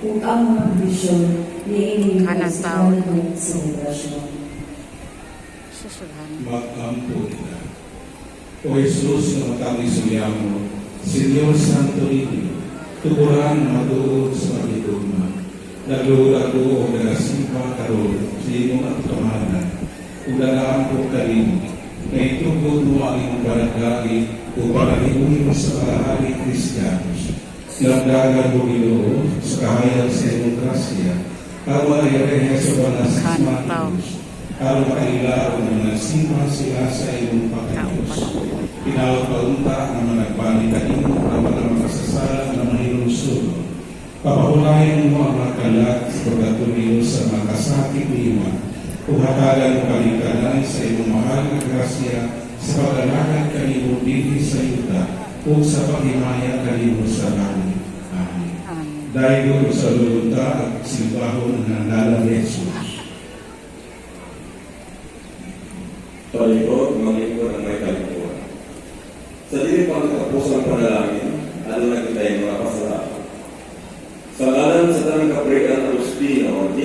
kung ang mga bisyon ni Kanang taon. ng selebrasyon. Susulan. Mag-ampo kita. O Jesus na matang isuyamo, Senyor Santo Niño, tuburan na maduod sa pagitugma. Nagluod ako o nagasimpa karoon sa iyong at kamanan. Kung nagaampo ka rin, na itugod mo ang iyong barangay upang alimuhin mo sa kahari Kristiyanos. Nagdagan mo Ginoo sa kahayag sa iyong grasya, awa ay rehe sa panasisma Diyos, aron makailaw na nagsimpa sila sa iyong Panginoos. Pinapaunta na managbalik kanino ang mga makasasala na mahilungsod. Papahulayan mo ang mga kalat sa pagkatuloy sa mga kasakit ni Iwan. Kung hatagan mo kalikanan sa iyong mahal na grasya sa pag-alakad kanino dito sa yuta o sa paghimaya kanino sa langit. Amen. Dahil sa lulunta at simbahon ng ngalan ni Jesus. Palikod, maglingkod ang may kalikuan. Sa dilim pang katapos ng panalangin, ano na kita yung mga pasalamat. Sa ngalan sa tanang kaprikan at Espino,